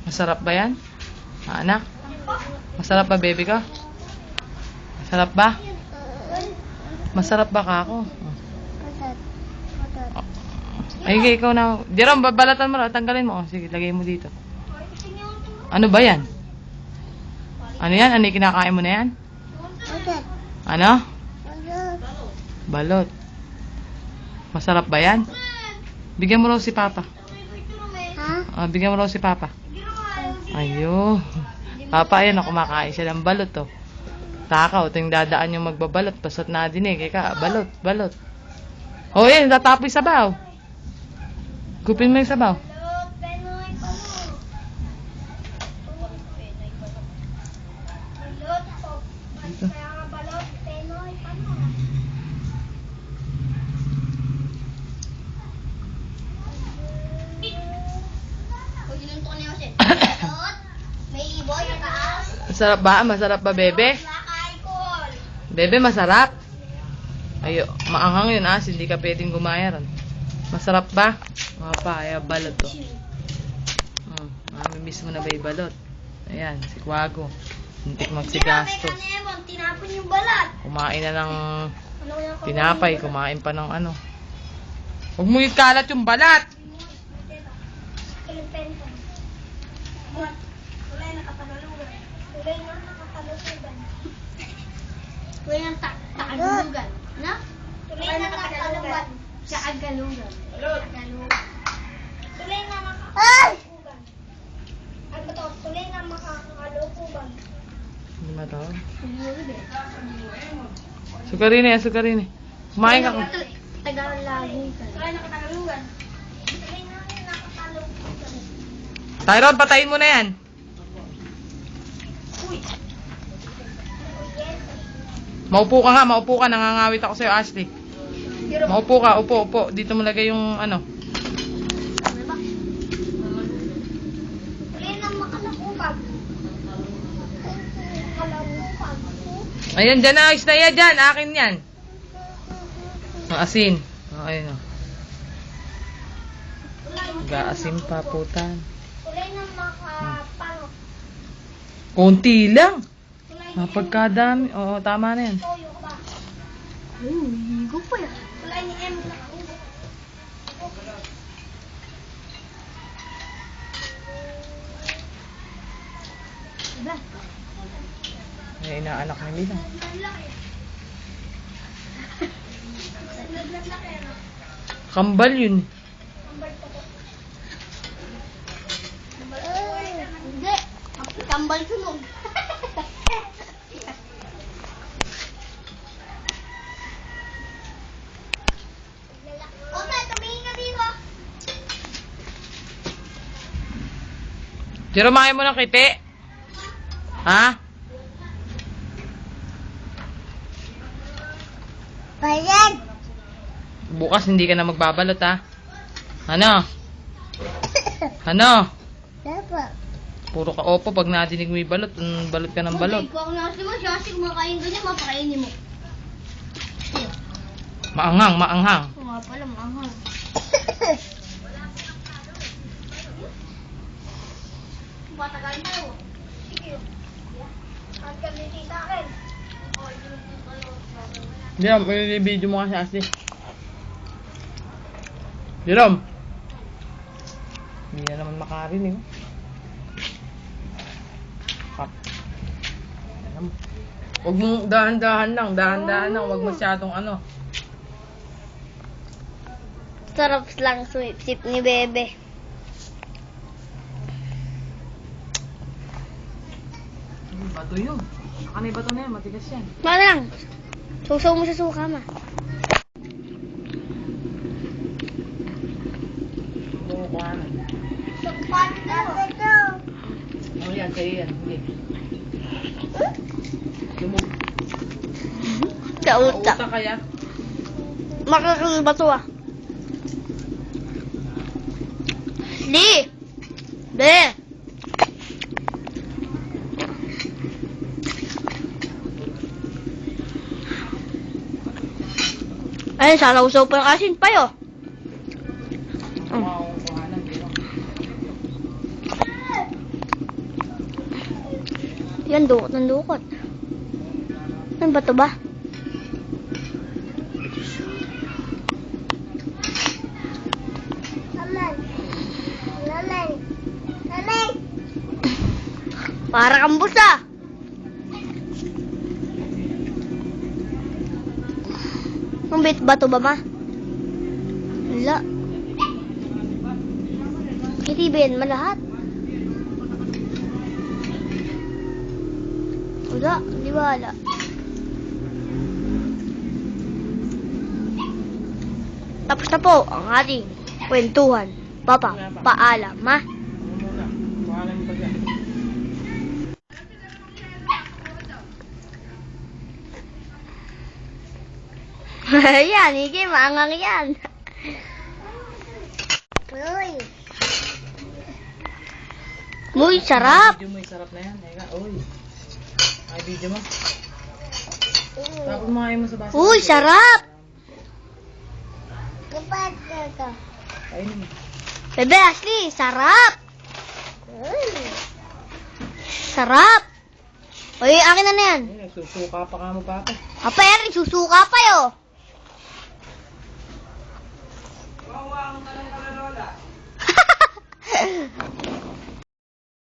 Masarap ba yan? Anak? Masarap ba, baby ko? Masarap ba? Masarap ba ka ako? Ay, ikaw na. Jerome, babalatan mo. Tanggalin mo. Sige, lagay mo dito. Ano ba yan? Ano yan? Ano yung kinakain mo na yan? Ano? Balot. Masarap ba yan? Bigyan mo raw si Papa. Bigyan mo raw si Papa. Ayun. Papa, ayan, kumakain siya ng balot, oh. Takaw, ito yung dadaan yung magbabalot. Pasat na dinig. Ika, balot, balot. Oh, yan, tatapoy sabaw. Kupin mo yung sabaw. Dito. Masarap ba? Masarap ba, bebe? Bebe, masarap? Ayo, maanghang yun, hindi ka pwedeng gumaya ron. Masarap ba? Mapaya, balot to. Mamimiss mo na ba yung balot? Ayan, si Kwago. Hintik magsigastos. Tinapon yung balat. Kumain na ng tinapay, kumain pa ng ano. Huwag mo ikalat yung balat! Tulay ng takagalugan. Na? Tulay ng takagalugan. Sa agalugan. Tulay na makakalugan. Ano to? Tulay na makakalugan. Hindi matawag. Sukarin eh, sukarin eh. Kumain ka. Tagalagugan. Tulay na katagalugan. Tulay na nakakalugan. Tyrone, patayin mo na yan. Maupo ka nga, maupo ka. Nangangawit ako sa'yo, Ashley. Maupo ka, upo, upo. Dito mo lagay yung ano. Tulay na makalagugan. Ayan, dyan na. Ayos na yan, dyan. Akin yan. Maasin. Ayun o. Gaasin pa, putan. Tulay na makapano. Konti lang. Mapagkadami. Oo, tama na yan. Toyo ka ba? Higo pa yan. Tulay ni M na ulo. Diba? Ay, inaanak na nila. Kambal yun. Hindi. Kambal sunog. Okay, tumingin ka dito. Jerome, mo ng kiti? Ha? Bayan. Bukas hindi ka na magbabalot, ha? Ano? Ano? Dapat. Puro ka opo pag nadinig mo yung balot. Balot ka ng balot. Okay, kung nasi mo, siya kumakain ganyan, mapakainin mo. Maanghang, maanghang. Oo nga pala, mahal. Matagal na yun. Sige. Ang gamitin sa akin. Jerome, may video mo kasi, Ashley. Jerome! Hindi na naman makarinig. Hap. Huwag mong dahan-dahan lang. Dahan-dahan lang. Huwag masyadong ano. Sarap lang sip ni Bebe. Bato yun. Saka na bato na yan. Matigas yan. Wala lang. Susaw mo sa suka, ma. Oo, kuhanan. Sukpan na. Oh, yan. Sa'yo yan. Hindi. Lumog. Kauta. Kauta kaya? Makakang bato ah. Di! Be! Ay, salaw-saw pa ng asin pa yun. Oo, kuhanan. Yan, dukot ng dukot. Ano ba to ba? Para kang busa. Ang bit ba to ba, ma? Wala. Hindi ba yan malahat? Wala, hindi ba wala? Tapos na po ang ating kwentuhan. Papa, paalam, ma. Ano muna? Pangalan mo ba dyan? Yan, hindi maangang yan. Uy, sarap. Video mo yung sarap na yan. Eka, uy. Ay, video mo. Tapos mo mo sa basa. Uy, sarap. Ayun. Bebe, Ashley, sarap. Sarap. Uy, akin na yan. Ay, nagsusuka pa ka mo, Papa. Apa yan, susuka pa yo.